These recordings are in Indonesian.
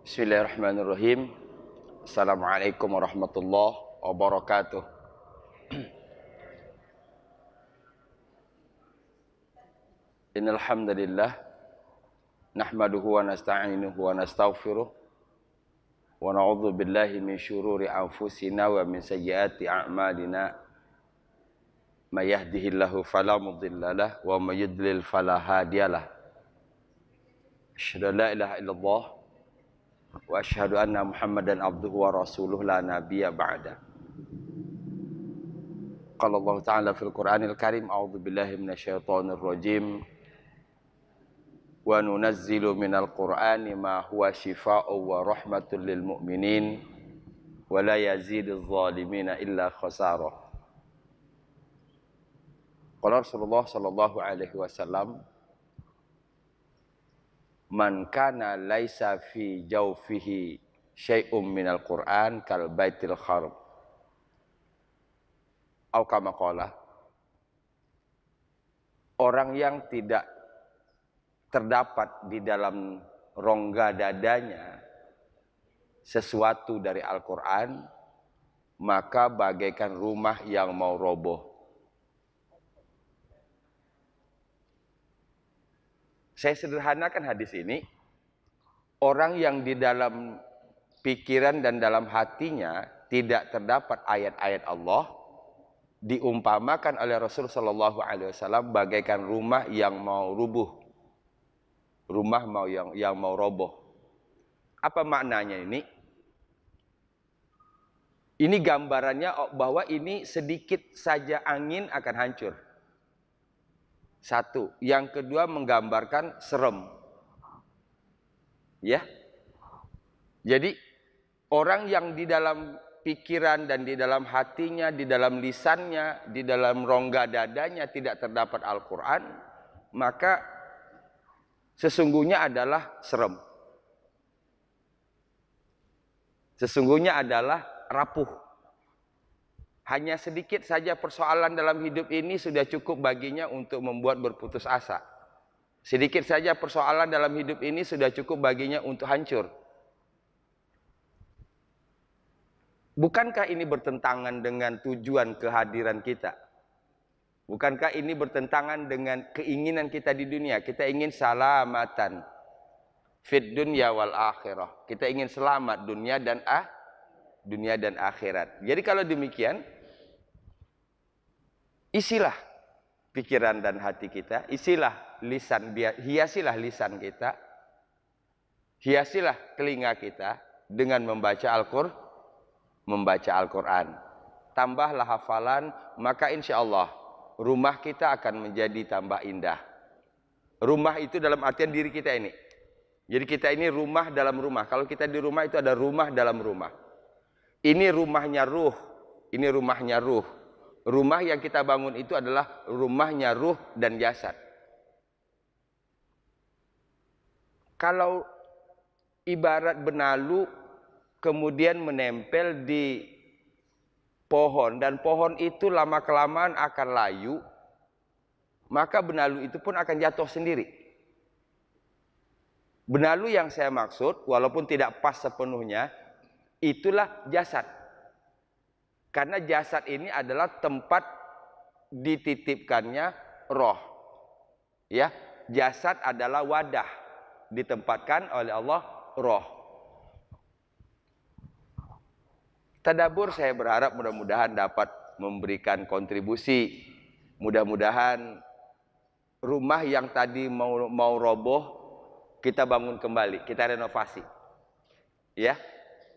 Bismillahirrahmanirrahim. Assalamualaikum warahmatullahi wabarakatuh. Innal hamdalillah nahmaduhu wa nasta'inuhu wa nastaghfiruh wa na'udzu billahi min syururi anfusina wa min sayyiati a'malina. May yahdihillahu fala mudhillalah wa may yudlil fala hadiyalah. Asyhadu an la ilaha illallah wa asyhadu anna Muhammadan abduhu wa rasuluh la nabiyya ba'da. Qala Allah Ta'ala fil Qur'anil Karim, a'udzu billahi minasyaitonir rajim. Wa nunazzilu minal Qur'ani ma huwa shifaa'un wa rahmatul lil mu'minin wa la yaziduz zalimina illa khasara. Qala Rasulullah sallallahu alaihi wasallam, man kana laisa fi jawfihi syai'um minal Qur'an kal baitil kharab. Atau kama qala, orang yang tidak terdapat di dalam rongga dadanya sesuatu dari Al-Quran, maka bagaikan rumah yang mau roboh. Saya sederhanakan hadis ini. Orang yang di dalam pikiran dan dalam hatinya tidak terdapat ayat-ayat Allah, diumpamakan oleh Rasul sallallahu alaihi wasallam bagaikan rumah yang mau rubuh. Rumah yang mau roboh. Apa maknanya ini? Ini gambarannya bahwa ini sedikit saja angin akan hancur. Satu. Yang kedua menggambarkan serem. Ya. Jadi orang yang di dalam pikiran dan di dalam hatinya, di dalam lisannya, di dalam rongga dadanya tidak terdapat Al-Quran, maka sesungguhnya adalah serem. Sesungguhnya adalah rapuh. Hanya sedikit saja persoalan dalam hidup ini sudah cukup baginya untuk membuat berputus asa. Sedikit saja persoalan dalam hidup ini sudah cukup baginya untuk hancur. Bukankah ini bertentangan dengan tujuan kehadiran kita? Bukankah ini bertentangan dengan keinginan kita di dunia? Kita ingin salamatan fid dunya wal akhirah. Kita ingin selamat dunia dan akhirat. Jadi kalau demikian, isilah pikiran dan hati kita, isilah lisan, hiasilah lisan kita, hiasilah telinga kita dengan membaca Al-Quran. Tambahlah hafalan, maka insya Allah rumah kita akan menjadi tambah indah. Rumah itu dalam artian diri kita ini. Jadi kita ini rumah dalam rumah. Kalau kita di rumah itu ada rumah dalam rumah. Ini rumahnya ruh. Ini rumahnya ruh. Rumah yang kita bangun itu adalah rumahnya ruh dan jasad. Kalau ibarat benalu kemudian menempel di pohon dan pohon itu lama-kelamaan akan layu, maka benalu itu pun akan jatuh sendiri. Benalu yang saya maksud, walaupun tidak pas sepenuhnya, itulah jasad. Karena jasad ini adalah tempat dititipkannya roh. Ya, jasad adalah wadah, ditempatkan oleh Allah roh. Tadabbur saya berharap mudah-mudahan dapat memberikan kontribusi. Mudah-mudahan rumah yang tadi mau roboh kita bangun kembali, kita renovasi. Ya,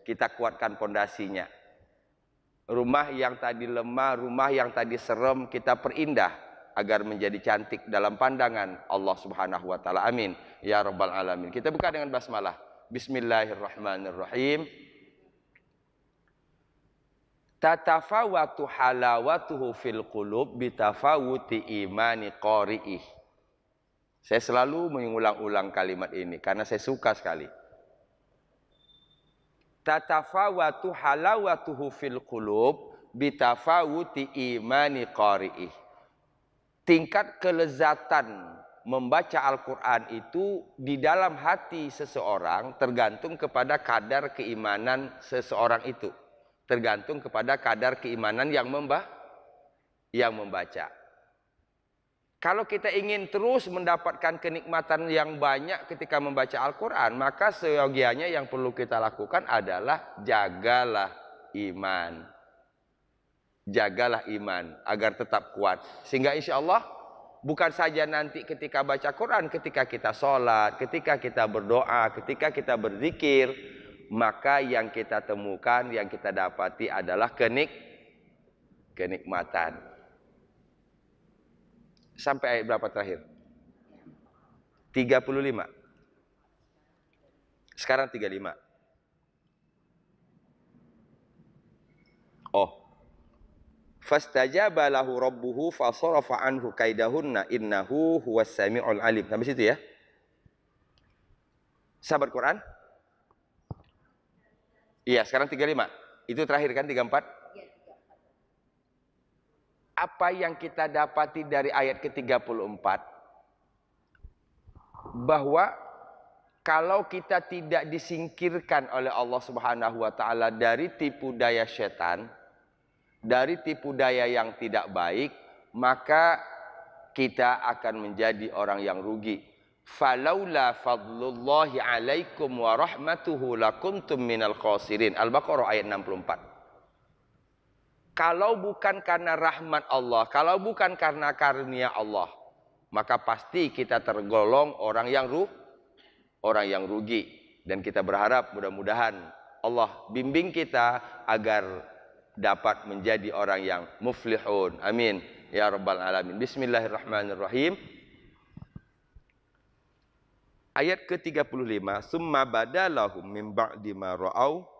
kita kuatkan pondasinya. Rumah yang tadi lemah, rumah yang tadi serem kita perindah agar menjadi cantik dalam pandangan Allah Subhanahu wa taala. Amin ya rabbal alamin. Kita buka dengan basmalah. Bismillahirrahmanirrahim. Tatafawatu halawatuhu fil qulub bitafawuti imani qari'ih. Saya selalu mengulang-ulang kalimat ini karena saya suka sekali. Tatafawatu halawatuhu fil qulub bitafawuti imani qari'ih. Tingkat kelezatan membaca Al-Quran itu di dalam hati seseorang tergantung kepada kadar keimanan seseorang itu. Tergantung kepada kadar keimanan yang membaca. Kalau kita ingin terus mendapatkan kenikmatan yang banyak ketika membaca Al-Quran, maka seyogianya yang perlu kita lakukan adalah jagalah iman. Jagalah iman agar tetap kuat. Sehingga insya Allah bukan saja nanti ketika baca Quran, ketika kita sholat, ketika kita berdoa, ketika kita berzikir, maka yang kita temukan, yang kita dapati adalah kenikmatan. Sampai ayat berapa terakhir? 35. Sekarang 35. Oh. Fastajaba lahu rabbuhu fasarafa anhu kaidahunna innahu huwas samiul alim. Sampai situ ya. Sahabat Quran? Iya, sekarang 35. Itu terakhir kan 34? Apa yang kita dapati dari ayat ke-34? Bahwa kalau kita tidak disingkirkan oleh Allah Subhanahu wa taala dari tipu daya setan, dari tipu daya yang tidak baik, maka kita akan menjadi orang yang rugi. Falaula fadlullahi alaikum wa rahmatuhu lakuntum minal khasirin. Al-Baqarah ayat 64. Kalau bukan karena rahmat Allah, kalau bukan karena karunia Allah, maka pasti kita tergolong orang yang rugi. Dan kita berharap mudah-mudahan Allah bimbing kita agar dapat menjadi orang yang muflihun. Amin ya rabbal alamin. Bismillahirrahmanirrahim. Ayat ke-35, summa badalahum min ba'di ma ra'au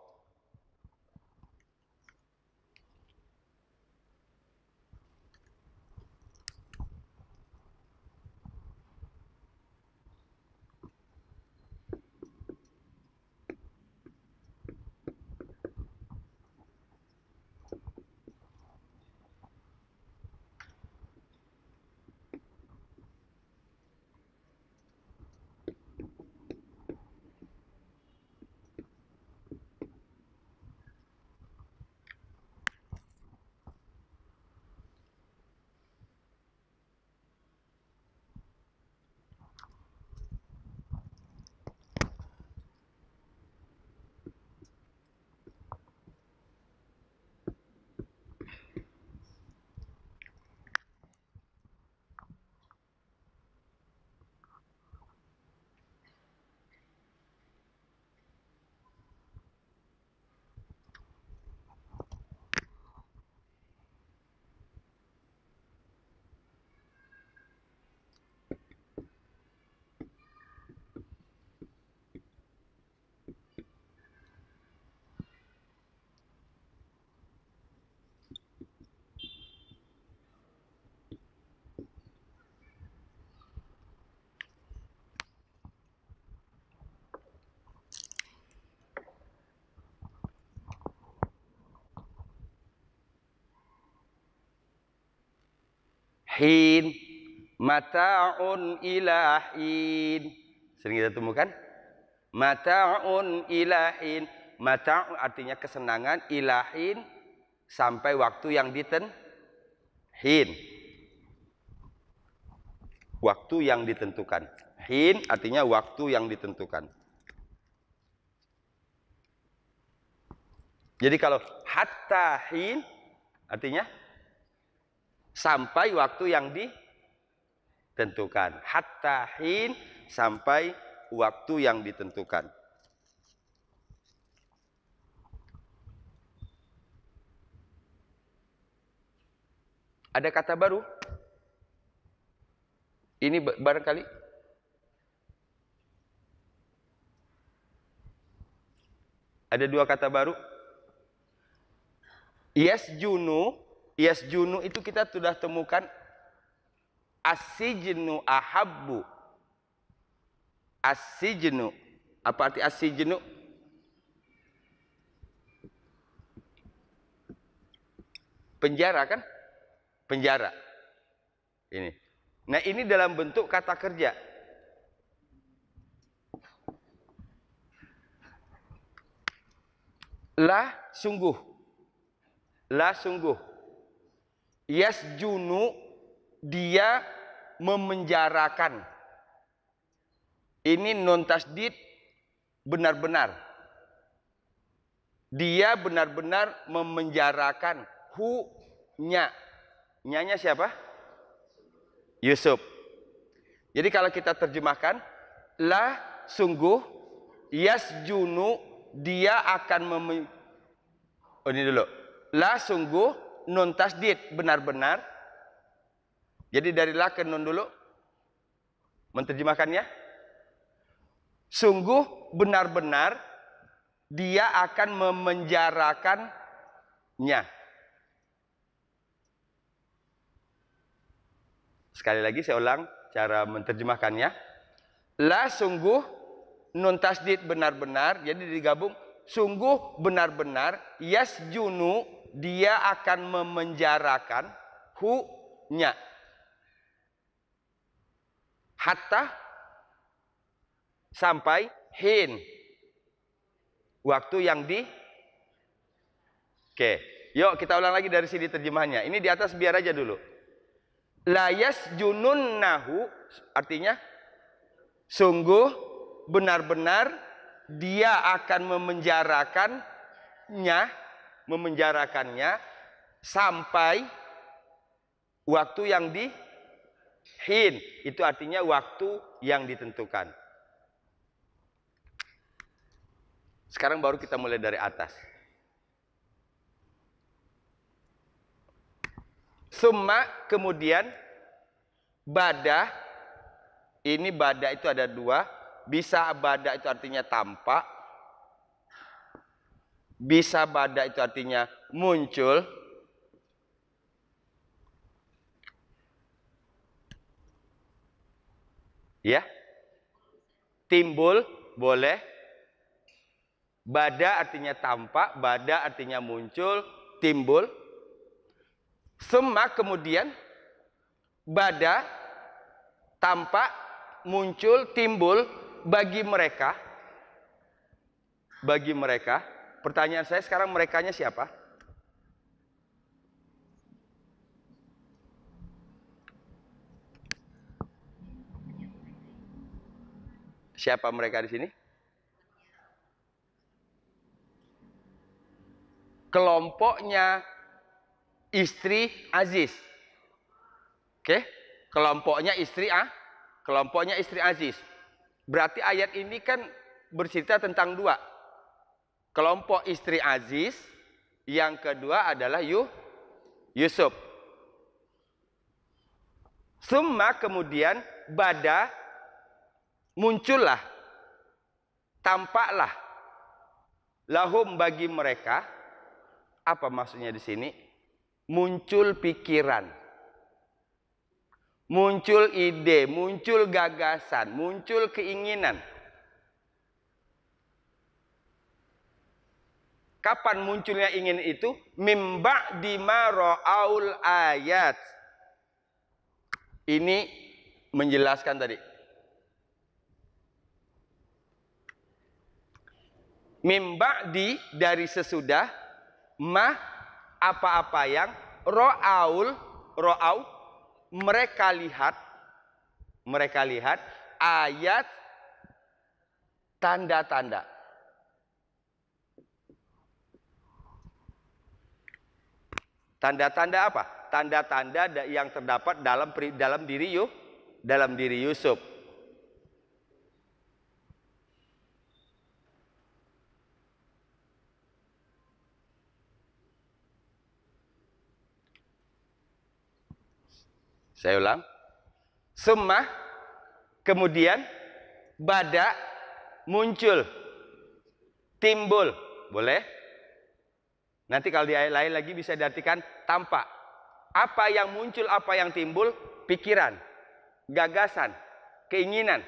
hin mata'un ila hin. Sering kita temukan mata'un ila hin. Mata'un artinya kesenangan, ilahin sampai waktu yang hin. Waktu yang ditentukan. Hin artinya waktu yang ditentukan. Jadi kalau hatta hin artinya sampai waktu yang ditentukan. Hatta hin sampai waktu yang ditentukan. Ada kata baru? Ini barangkali ada dua kata baru. Yasjunu itu kita sudah temukan. As-sijnu ahabbu. As-sijnu. Apa arti as-sijnu? Penjara kan? Penjara. Ini. Nah, ini dalam bentuk kata kerja. La sungguh. La sungguh. Yasjunu dia memenjarakan. Ini non tasdid benar-benar. Dia benar-benar memenjarakan. Nya. Nyanya siapa? Yusuf. Jadi kalau kita terjemahkan, la sungguh, yasjunu dia akan oh ini dulu. La sungguh, nun tasdid benar-benar. Jadi dari la ke nun dulu. Menterjemahkannya. Sungguh benar-benar dia akan memenjarakannya. Sekali lagi saya ulang cara menterjemahkannya. La sungguh, nun tasdid benar-benar, jadi digabung. Sungguh benar-benar, yasjunu dia akan memenjarakan nya. Hatta sampai hin. Waktu yang Oke, yuk kita ulang lagi dari sini terjemahannya. Ini di atas biar aja dulu. La yasjununnahu artinya sungguh benar-benar dia akan memenjarakannya sampai waktu yang hin. Itu artinya waktu yang ditentukan. Sekarang baru kita mulai dari atas. Summa kemudian bada. Ini bada itu ada dua. Bisa bada itu artinya tampak. Bisa bada itu artinya muncul. Ya. Timbul boleh. Bada artinya tampak, bada artinya muncul, timbul. Summa kemudian bada tampak, muncul, timbul bagi mereka. Bagi mereka. Pertanyaan saya sekarang merekanya siapa? Siapa mereka di sini? Kelompoknya istri Aziz. Oke? Kelompoknya istri Aziz. Berarti ayat ini kan bercerita tentang dua. Kelompok istri Aziz, yang kedua adalah Yusuf. Summa kemudian bada muncullah, tampaklah lahum bagi mereka. Apa maksudnya di sini? Muncul pikiran, muncul ide, muncul gagasan, muncul keinginan. Kapan munculnya ingin itu? Mimba dima ra'aul ayat. Ini menjelaskan tadi. Mimba dari sesudah apa-apa yang ro'au mereka lihat ayat tanda-tanda. Tanda-tanda apa? Tanda-tanda yang terdapat dalam diri Yusuf. Saya ulang. Summa kemudian bada muncul, timbul, boleh? Nanti kalau di ayat lain lagi bisa diartikan tampak. Apa yang muncul, apa yang timbul? Pikiran, gagasan, keinginan.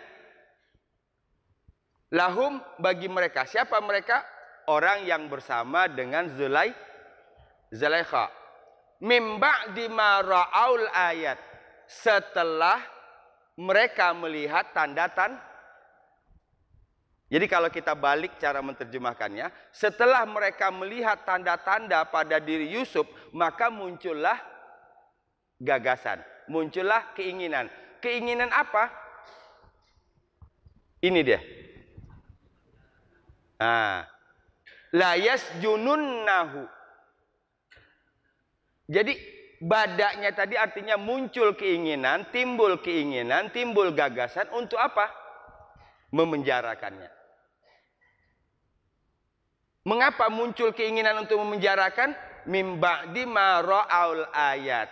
Lahum bagi mereka. Siapa mereka? Orang yang bersama dengan Zulaikha. Mimba di mara'aul ayat. setelah mereka melihat tanda-tanda. Jadi kalau kita balik cara menerjemahkannya, setelah mereka melihat tanda-tanda pada diri Yusuf, maka muncullah gagasan, muncullah keinginan. Keinginan apa? Ini dia. La yasjununnahu. Jadi badaknya tadi artinya muncul keinginan, timbul gagasan untuk apa? Memenjarakannya. Mengapa muncul keinginan untuk memenjarakan? Mim ba'di ma ra'aul ayat.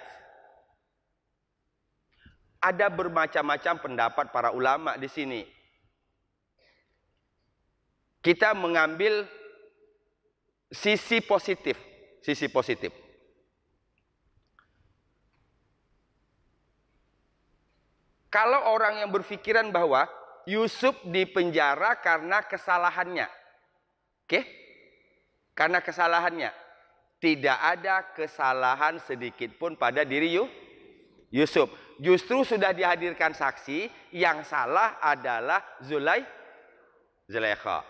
Ada bermacam-macam pendapat para ulama di sini. Kita mengambil sisi positif, sisi positif. Kalau orang yang berpikiran bahwa Yusuf dipenjara karena kesalahannya, oke? Karena kesalahannya, tidak ada kesalahan sedikit pun pada diri Yusuf. Justru sudah dihadirkan saksi, yang salah adalah Zulaikha.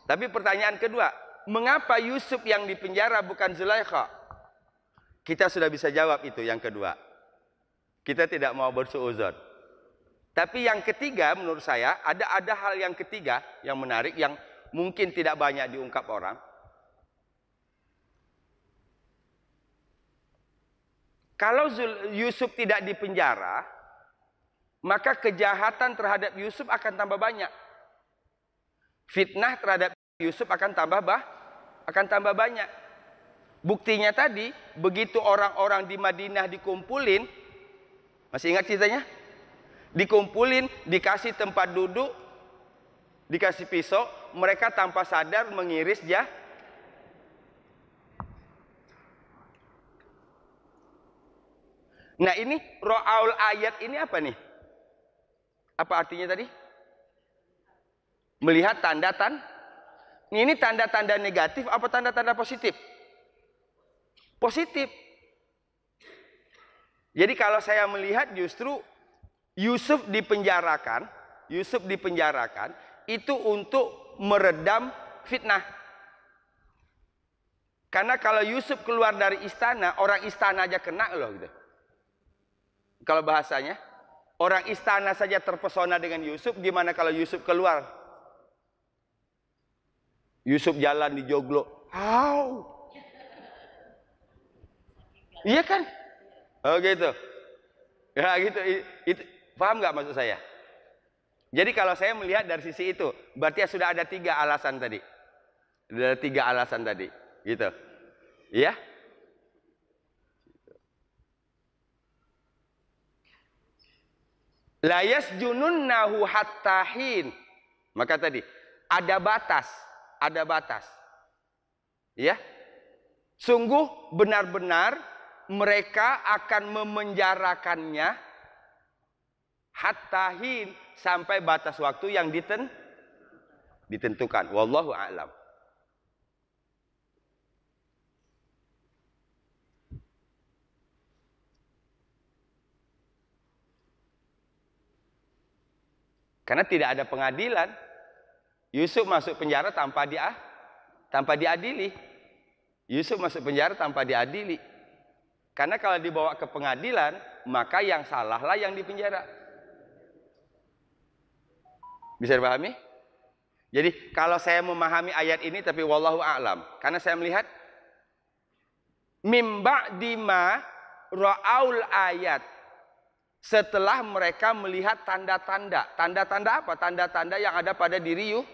Tapi pertanyaan kedua, mengapa Yusuf yang dipenjara bukan Zulaikha? Kita sudah bisa jawab itu yang kedua. Kita tidak mau bersuuzon. Tapi yang ketiga menurut saya, ada hal yang ketiga yang menarik, yang mungkin tidak banyak diungkap orang. Kalau Yusuf tidak dipenjara, maka kejahatan terhadap Yusuf akan tambah banyak. Fitnah terhadap Yusuf akan tambah banyak. Buktinya tadi, begitu orang-orang di Madinah dikumpulin, masih ingat ceritanya? Dikumpulin, dikasih tempat duduk, dikasih pisau, mereka tanpa sadar mengiris Nah ini ro'aul ayat ini apa nih? Apa artinya tadi? Melihat tanda-tanda. Ini tanda-tanda negatif apa tanda-tanda positif? Positif. Jadi kalau saya melihat justru Yusuf dipenjarakan itu untuk meredam fitnah. Karena kalau Yusuf keluar dari istana, orang istana aja kena loh gitu. Kalau bahasanya, orang istana saja terpesona dengan Yusuf, gimana kalau Yusuf keluar? Yusuf jalan di joglo. Iya kan? Oh gitu. Ya gitu. Itu paham nggak maksud saya? Jadi kalau saya melihat dari sisi itu, berarti sudah ada 3 alasan tadi. Ada 3 alasan tadi, gitu. Iya? La yasjununnahu hatta hin. Maka tadi ada batas. Ya. Sungguh benar-benar mereka akan memenjarakannya hatta hin, sampai batas waktu yang ditentukan. Wallahu a'lam. Karena tidak ada pengadilan. Yusuf masuk penjara tanpa diadili. Yusuf masuk penjara tanpa diadili. Karena kalau dibawa ke pengadilan, maka yang salahlah yang dipenjara. Bisa dipahami? Jadi kalau saya memahami ayat ini, tapi wallahu a'lam, karena saya melihat mim ba'di ma ra'aul ayat, setelah mereka melihat tanda-tanda. Tanda-tanda apa? Tanda-tanda yang ada pada diri Yusuf.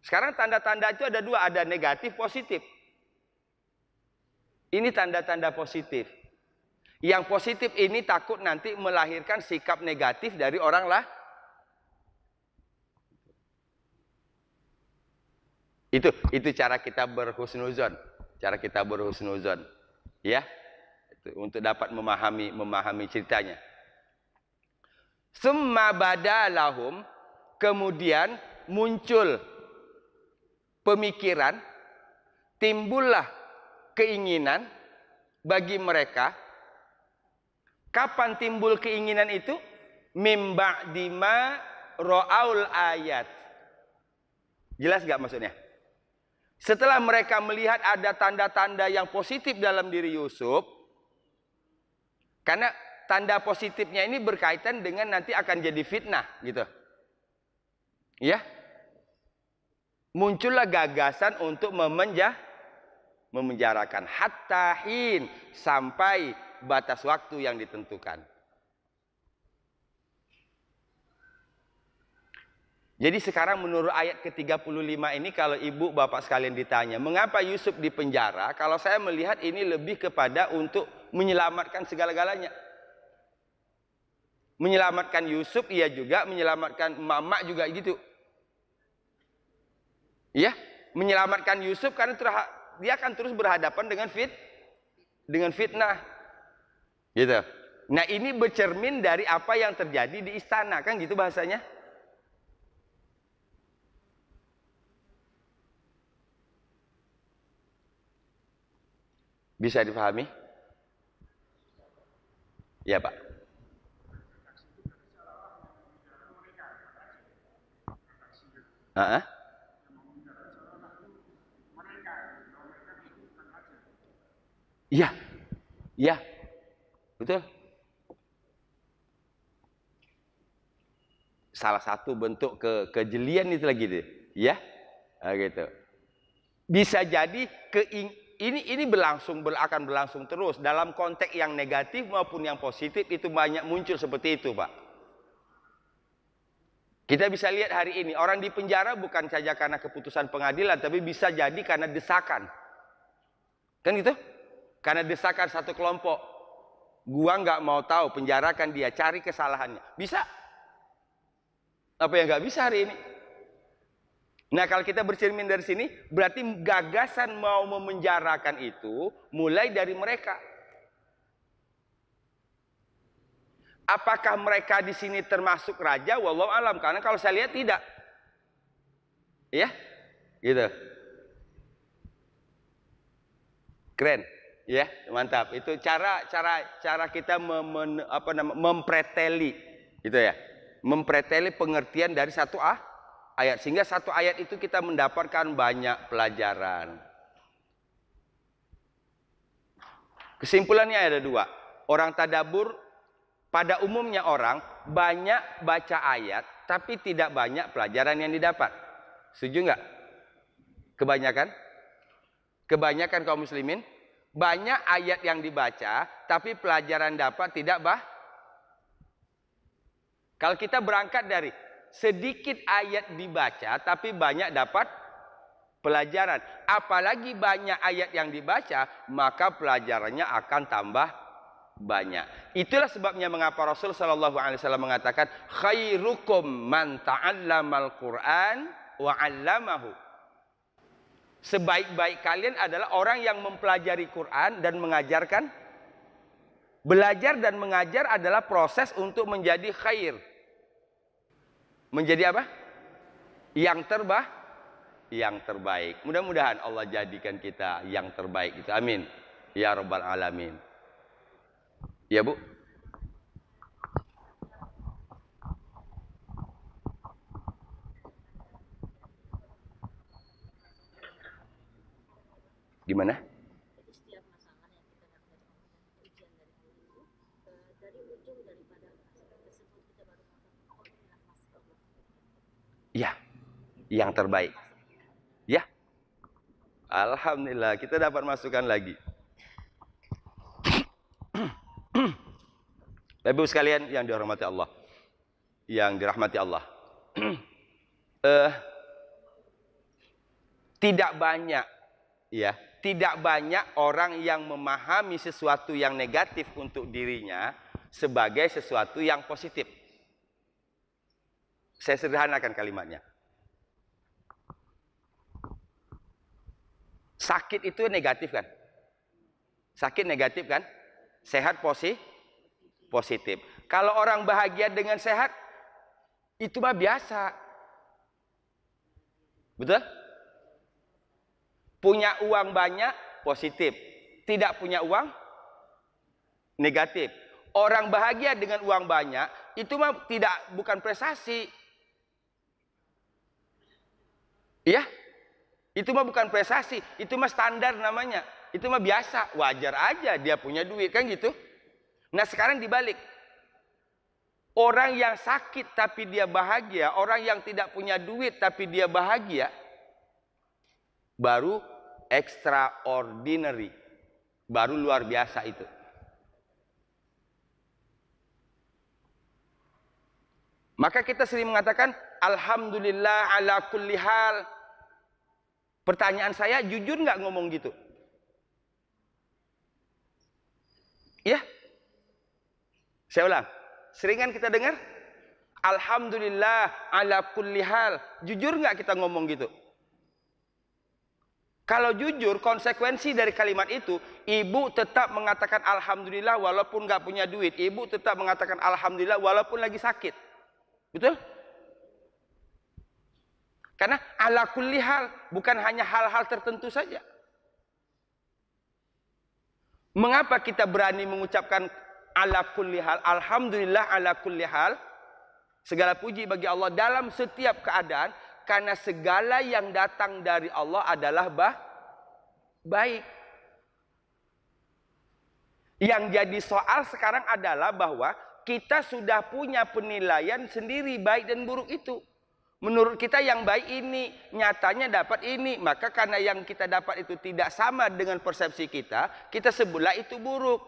Sekarang tanda-tanda itu ada 2, ada negatif, positif. Ini tanda-tanda positif. Yang positif ini takut nanti melahirkan sikap negatif dari orang lah. Itu cara kita berhusnuzon. Cara kita berhusnuzon. Ya. Untuk dapat memahami ceritanya. Summa badalahum, kemudian muncul pemikiran, timbullah keinginan bagi mereka Kapan timbul keinginan itu? Mim ba'dima ra'aul ayat. Jelas gak maksudnya? Setelah mereka melihat ada tanda-tanda yang positif dalam diri Yusuf, karena tanda positifnya ini berkaitan dengan nanti akan jadi fitnah, gitu. Ya, muncullah gagasan untuk memenjarakan hatta hin, sampai batas waktu yang ditentukan. Jadi sekarang menurut ayat ke-35 ini, kalau ibu bapak sekalian ditanya, mengapa Yusuf dipenjara? Kalau saya melihat ini lebih kepada untuk menyelamatkan segala-galanya. Menyelamatkan Yusuf, ia juga menyelamatkan emak-emak juga gitu. Ya, menyelamatkan Yusuf karena dia akan terus berhadapan dengan fitnah. Gitu. Nah, ini bercermin dari apa yang terjadi di istana, kan gitu bahasanya. Bisa dipahami? Ya, Pak. Iya. Iya. Betul. Salah satu bentuk kejelian itu lagi deh, ya. Nah, gitu. Bisa jadi ini akan berlangsung terus dalam konteks yang negatif maupun yang positif, itu banyak muncul seperti itu, Pak. Kita bisa lihat hari ini orang di penjara bukan saja karena keputusan pengadilan, tapi bisa jadi karena desakan. Kan gitu? Karena desakan satu kelompok. Gua nggak mau tahu, penjarakan dia, cari kesalahannya. Bisa? Apa yang nggak bisa hari ini? Nah, kalau kita bercermin dari sini, berarti gagasan mau memenjarakan itu mulai dari mereka. Apakah mereka di sini termasuk raja? Wallahu alam. Karena kalau saya lihat tidak. Ya, gitu. Keren, ya, mantap. Itu cara kita mempreteli, gitu ya. Mempreteli pengertian dari satu ayat, sehingga satu ayat itu kita mendapatkan banyak pelajaran. Kesimpulannya ada dua. Orang tadabur, pada umumnya orang banyak baca ayat tapi tidak banyak pelajaran yang didapat. Setuju nggak? Kebanyakan kaum muslimin banyak ayat yang dibaca tapi pelajaran dapat tidak Kalau kita berangkat dari sedikit ayat dibaca tapi banyak dapat pelajaran, apalagi banyak ayat yang dibaca, maka pelajarannya akan tambah banyak. Itulah sebabnya mengapa Rasul sallallahu alaihi wasallam mengatakan khairukum man ta'allamal Qur'an wa 'allamahu. Sebaik-baik kalian adalah orang yang mempelajari Quran dan mengajarkan. Belajar dan mengajar adalah proses untuk menjadi khair. Menjadi apa? Yang terbaik. Mudah-mudahan Allah jadikan kita yang terbaik itu. Amin. Ya Rabbal Alamin. Ya, Bu. Gimana? Ya, yang terbaik. Ya, alhamdulillah kita dapat masukan lagi. Bapak-Ibu sekalian yang dirahmati Allah, tidak banyak orang yang memahami sesuatu yang negatif untuk dirinya sebagai sesuatu yang positif. Saya sederhanakan kalimatnya. Sakit itu negatif kan? Sakit negatif kan? Sehat positif. Kalau orang bahagia dengan sehat, itu mah biasa. Betul? Punya uang banyak, positif. Tidak punya uang, negatif. Orang bahagia dengan uang banyak itu mah bukan prestasi. Ya, itu mah bukan prestasi, itu mah standar namanya. Itu mah biasa, wajar aja dia punya duit kan gitu. Nah, sekarang dibalik. Orang yang sakit tapi dia bahagia, orang yang tidak punya duit tapi dia bahagia, baru extraordinary. Baru luar biasa itu. Maka kita sering mengatakan alhamdulillah ala kulli hal. Pertanyaan saya, jujur nggak ngomong gitu? Ya. Saya ulang. Seringan kita dengar alhamdulillah ala kulli hal. Jujur nggak kita ngomong gitu? Kalau jujur, konsekuensi dari kalimat itu, ibu tetap mengatakan alhamdulillah walaupun nggak punya duit. Ibu tetap mengatakan alhamdulillah walaupun lagi sakit. Betul? Karena ala kulli hal, bukan hanya hal-hal tertentu saja. Mengapa kita berani mengucapkan ala kulli hal, alhamdulillah ala kulli hal? Segala puji bagi Allah dalam setiap keadaan, karena segala yang datang dari Allah adalah baik. Yang jadi soal sekarang adalah bahwa kita sudah punya penilaian sendiri baik dan buruk itu. Menurut kita yang baik ini, nyatanya dapat ini. Maka karena yang kita dapat itu tidak sama dengan persepsi kita, kita sebutlah itu buruk.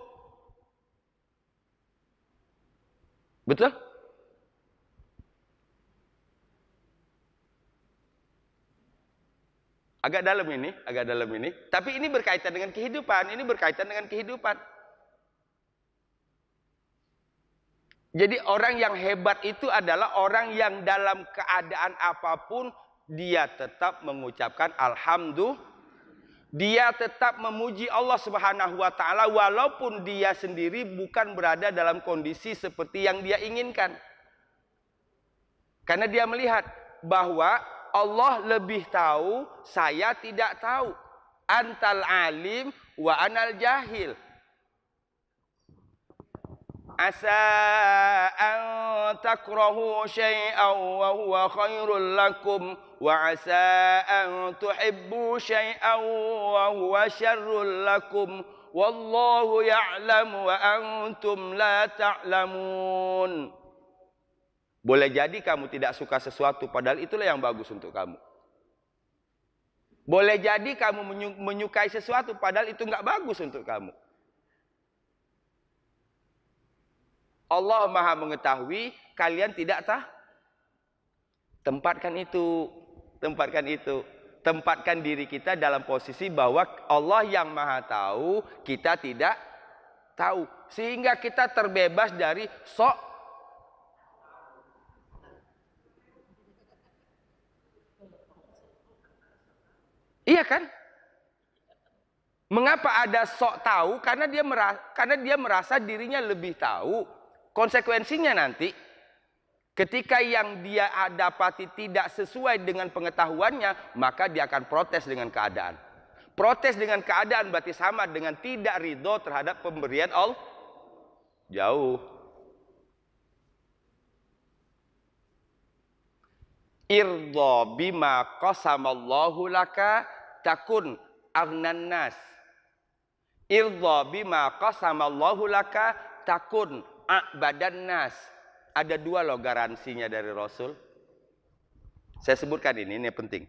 Betul? Agak dalam ini. Tapi ini berkaitan dengan kehidupan, Jadi orang yang hebat itu adalah orang yang dalam keadaan apapun dia tetap mengucapkan alhamdulillah. Dia tetap memuji Allah Subhanahu wa taala walaupun dia sendiri bukan berada dalam kondisi seperti yang dia inginkan. Karena dia melihat bahwa Allah lebih tahu, saya tidak tahu. Antal alim wa anal jahil. Asa an takrahu syai'an wa huwa khairul lakum wa asa an tuhibbu syai'an wa huwa syarrul lakum wallahu ya'lamu wa antum la ta'lamun. Boleh jadi kamu tidak suka sesuatu padahal itulah yang bagus untuk kamu. Boleh jadi kamu menyukai sesuatu padahal itu enggak bagus untuk kamu. Allah Maha mengetahui, kalian tidak tahu. Tempatkan itu. Tempatkan diri kita dalam posisi bahwa Allah yang Maha tahu, kita tidak tahu. Sehingga kita terbebas dari sok. Iya kan? Mengapa ada sok tahu? Karena dia merasa dirinya lebih tahu. Konsekuensinya nanti, ketika yang dia dapati tidak sesuai dengan pengetahuannya, maka dia akan protes dengan keadaan. Protes dengan keadaan berarti sama dengan tidak ridho terhadap pemberian Allah. Jauh. Irdha bima qasamallahu laka takun aghnan nas. Irdha bima qasamallahu laka takun a'badan nas. Ada dua loh garansinya dari Rasul. Saya sebutkan ini penting.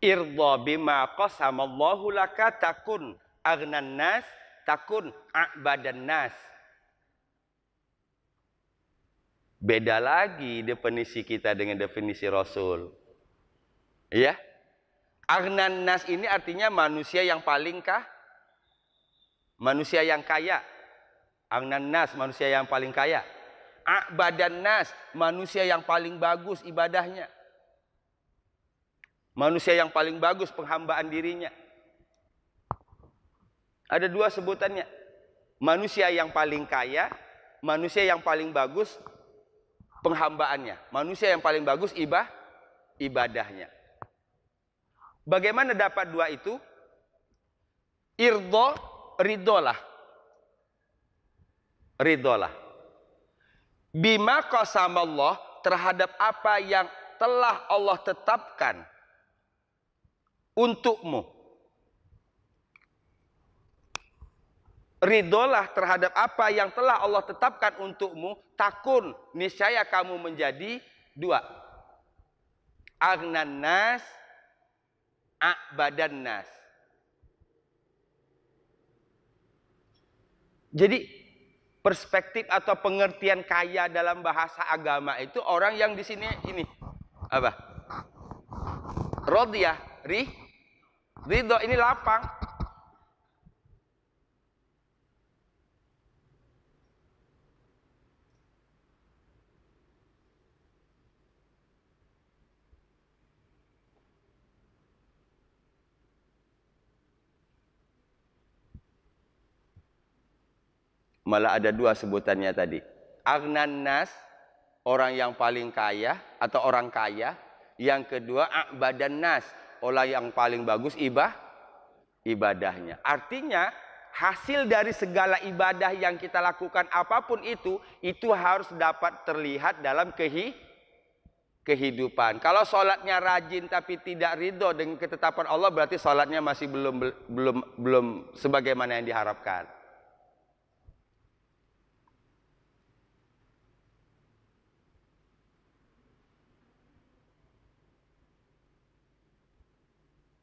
Irda bima qasamallahu laka takun aghnan nas, takun a'badan nas. Beda lagi definisi kita dengan definisi Rasul. Ya. Aghnan nas ini artinya manusia yang paling manusia yang kaya. Aghnan nas, manusia yang paling kaya. A'badan nas, manusia yang paling bagus ibadahnya. Manusia yang paling bagus penghambaan dirinya. Ada dua sebutannya. Manusia yang paling kaya, manusia yang paling bagus penghambaannya. Manusia yang paling bagus ibadahnya. Bagaimana dapat dua itu? Ridolah. Bima qasamallah, terhadap apa yang telah Allah tetapkan untukmu. Ridolah terhadap apa yang telah Allah tetapkan untukmu, takun, niscaya kamu menjadi dua. Aghnan nas, a'badan nas. Jadi perspektif atau pengertian kaya dalam bahasa agama itu orang yang di sini ini apa? Rodiyah, ridho, ini lapang. Malah ada dua sebutannya tadi. Aghnan nas, orang yang paling kaya atau orang kaya. Yang kedua, a'badan nas, orang yang paling bagus ibadahnya. Artinya, hasil dari segala ibadah yang kita lakukan apapun itu harus dapat terlihat dalam kehidupan. Kalau sholatnya rajin tapi tidak ridho dengan ketetapan Allah, berarti sholatnya masih belum sebagaimana yang diharapkan.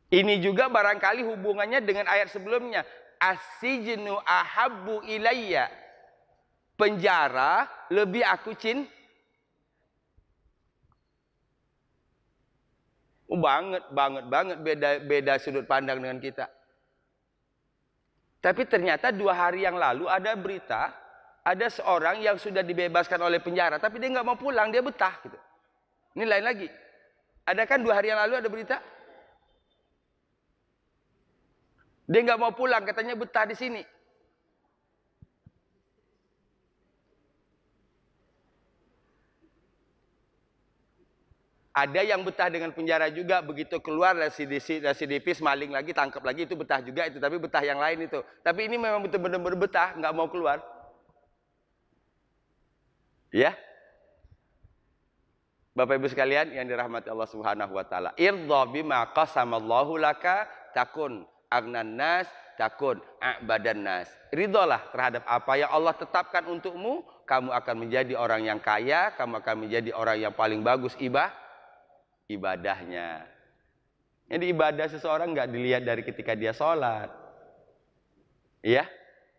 Ini juga barangkali hubungannya dengan ayat sebelumnya. As-sijnu ahabbu ilayya. Penjara lebih aku banget beda sudut pandang dengan kita. Tapi ternyata 2 hari yang lalu ada berita, ada seorang yang sudah dibebaskan oleh penjara, tapi dia nggak mau pulang, dia betah gitu. Ini lain lagi. Ada kan 2 hari yang lalu ada berita? Dia nggak mau pulang, katanya betah di sini. Ada yang betah dengan penjara juga, begitu keluar residivis maling lagi, tangkap lagi, itu betah juga itu, tapi betah yang lain itu. Tapi ini memang betul-benar betah, nggak mau keluar. Ya. Bapak Ibu sekalian yang dirahmati Allah Subhanahu wa taala. Irdha bima qasamallahu laka takun aghnan nas, takun a'badan nas. Ridholah terhadap apa yang Allah tetapkan untukmu, kamu akan menjadi orang yang kaya, kamu akan menjadi orang yang paling bagus ibadahnya. Jadi ibadah seseorang nggak dilihat dari ketika dia sholat. Ya,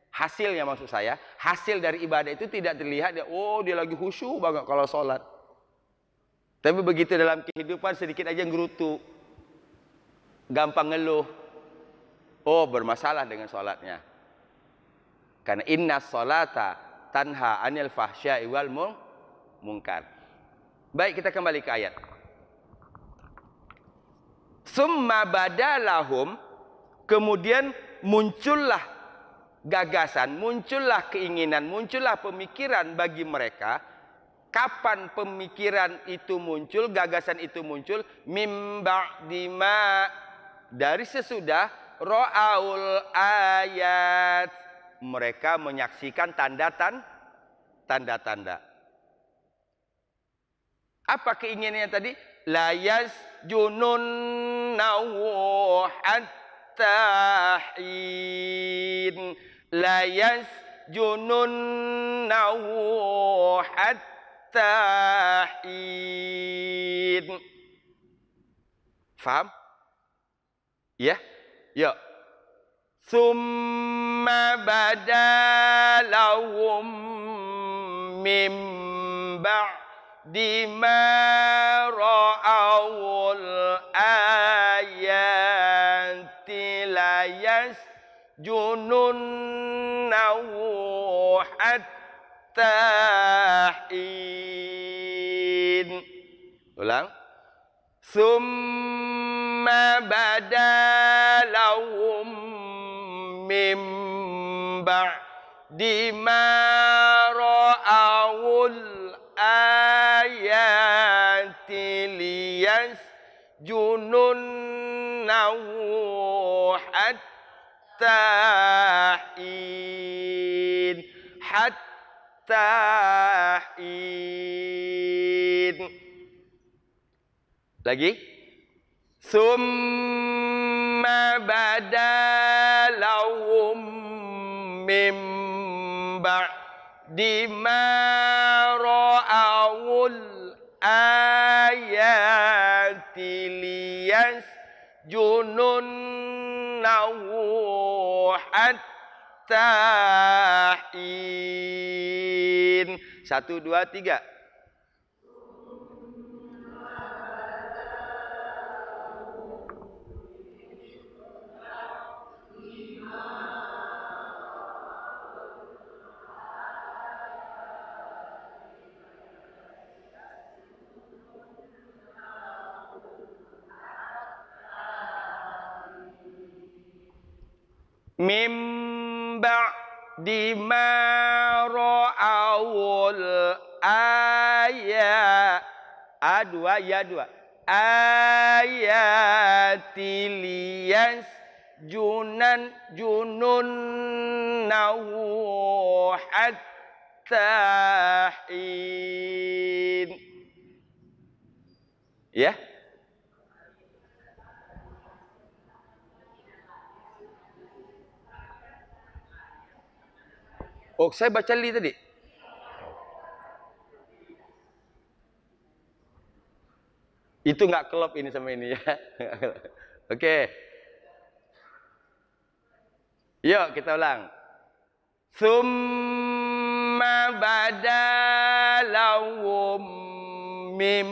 hasilnya maksud saya, hasil dari ibadah itu tidak dilihat dia, oh dia lagi khusyuk banget kalau sholat. Tapi begitu dalam kehidupan sedikit aja gerutu, gampang ngeluh. Oh, bermasalah dengan sholatnya. Karena inna sholata tanha anil fahsya'i wal munkar. Baik, kita kembali ke ayat. Summa badalahum, kemudian muncullah gagasan, muncullah keinginan, muncullah pemikiran bagi mereka. Kapan pemikiran itu muncul, gagasan itu muncul? Mim ba'di ma, dari sesudah ra'aul ayat, mereka menyaksikan tanda-tanda. Apa keinginannya tadi? La yasjununnahu hatta hin. La yasjununnahu hatta hin. Faham? Ya, yuk. Summa badalahum mim ba'di ma ra'awul ayati la yasjununnahu hatta hin. Ulang. Summa badalahum mim ba'di ma ra'awul ayati liyasjununnahu hatta hin. Hatta hin. Lagi. Summa badalahum mim ba'di ma ra'awul ayati liyasjununnahu hatta hin. 1, 2, 3. Mim ba'di ma ra'awul ayat. A2, ya 2. Ayati liyasjununnahu hatta hin. Ya. Oh, saya baca li tadi. Itu nggak klop ini sama ini ya. Oke. Yuk kita ulang. Summa badalahum mim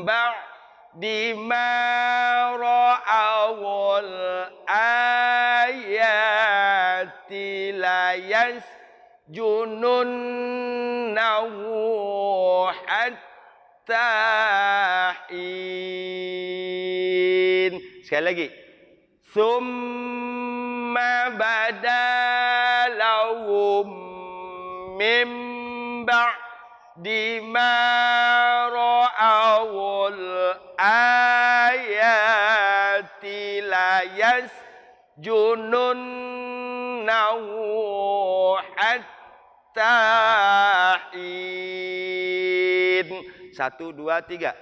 ba'di ma ra'awul ayati la yasjununnahu hatta hin. Sekali lagi. Summa badalahum mim ba'di ma ra'awul ayati la yasjununnahu hatta hin. 1, 2, 3.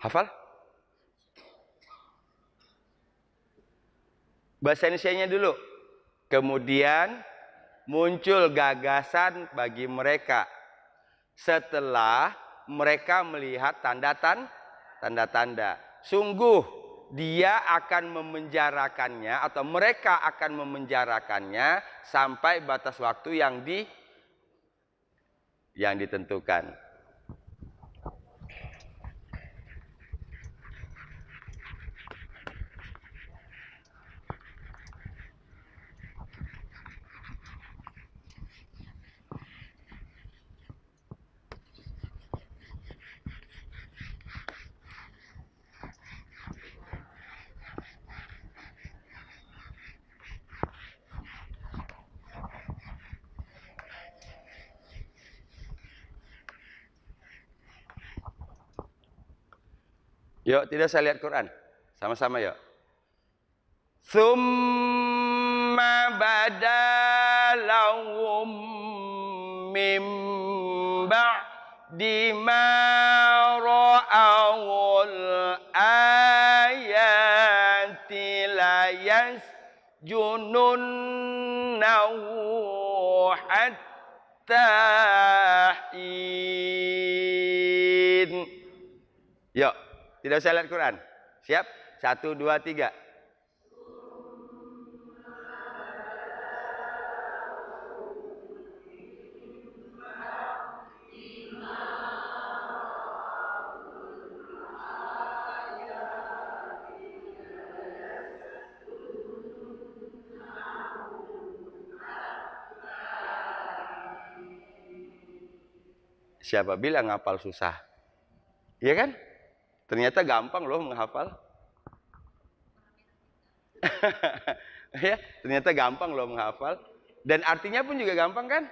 Hafal? Bahasa Indonesianya dulu. Kemudian muncul gagasan bagi mereka setelah mereka melihat tanda-tanda. Sungguh dia akan memenjarakannya atau mereka akan memenjarakannya sampai batas waktu yang ditentukan. Yuk, tidak saya lihat Quran. Sama-sama yuk. Summa badalahum mim ba'di ma ra'awul ayati la yasjununnahu hatta hin. Yuk, tidak usah lihat Quran. Siap? 1, 2, 3. Siapa bilang ngapal susah? Iya kan? Ternyata gampang loh menghafal. Ya, ternyata gampang loh menghafal. Dan artinya pun juga gampang kan?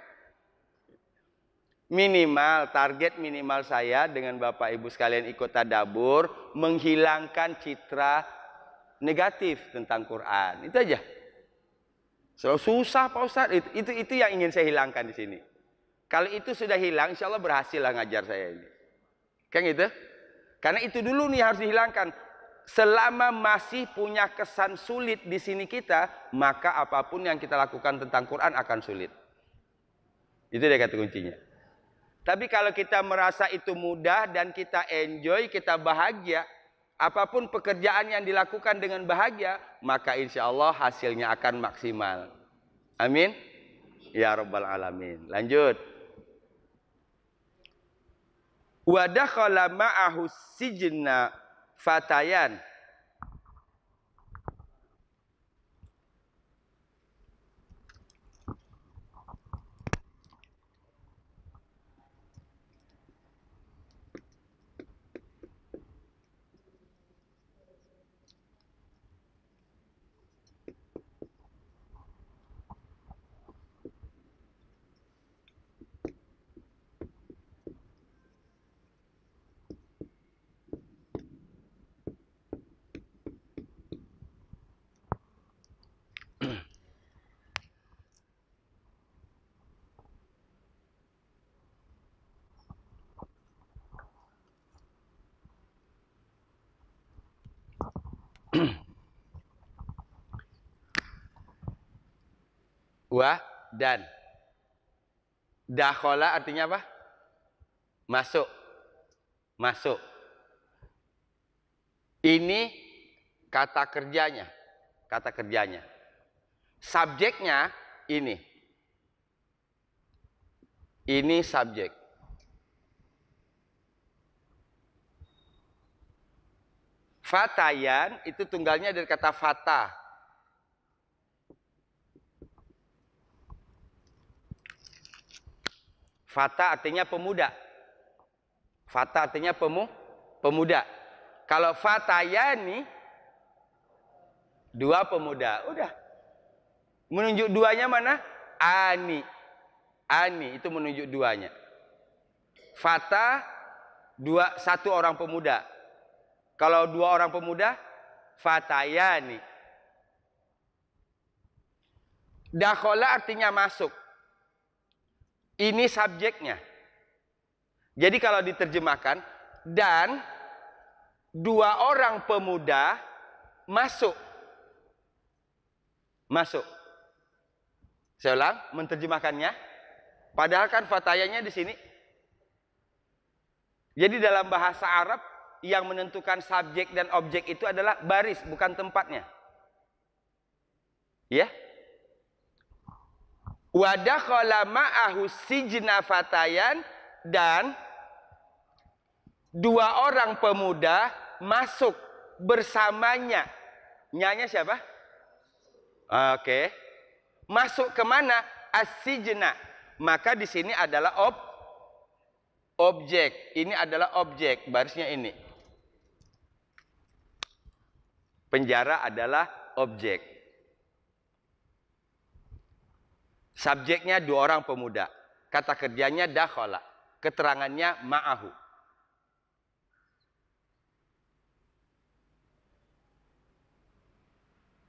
Minimal, target minimal saya dengan Bapak Ibu sekalian ikut tadabbur, menghilangkan citra negatif tentang Quran. Itu aja. Selalu susah Pak Ustadz. Itu yang ingin saya hilangkan di sini. Kalau itu sudah hilang, insya Allah berhasil lah ngajar saya ini. Kan gitu? Karena itu dulu nih harus dihilangkan. Selama masih punya kesan sulit di sini kita, maka apapun yang kita lakukan tentang Quran akan sulit. Itu dia kata kuncinya. Tapi kalau kita merasa itu mudah dan kita enjoy, kita bahagia, apapun pekerjaan yang dilakukan dengan bahagia, maka insya Allah hasilnya akan maksimal. Amin. Ya Rabbal Alamin. Lanjut. Wa dakhala ma'ahu sijna fatayan. Wa dan. Dakhala artinya apa? Masuk. Masuk. Ini kata kerjanya. Kata kerjanya. Subjeknya ini. Ini subjek. Fatayan itu tunggalnya dari kata fata. Fata artinya pemuda. Fata artinya pemuda. Kalau fatayani, dua pemuda. Udah. Menunjuk duanya mana? Ani. Ani itu menunjuk duanya. Fata, satu orang pemuda. Kalau dua orang pemuda, fatayani. Dakhala artinya masuk. Ini subjeknya. Jadi kalau diterjemahkan, dan dua orang pemuda masuk. Masuk. Saya ulang, menterjemahkannya. Padahal kan fatayanya di sini. Jadi dalam bahasa Arab, yang menentukan subjek dan objek itu adalah baris, bukan tempatnya. Ya? Wa dakhala ma'ahu sijna fatayan, dan dua orang pemuda masuk bersamanya. Nyanya siapa? Oke. Masuk ke mana? As-sijna. Maka di sini adalah objek. Ini adalah objek, barisnya ini. Penjara adalah objek. Subjeknya dua orang pemuda. Kata kerjanya dakhala. Keterangannya ma'ahu.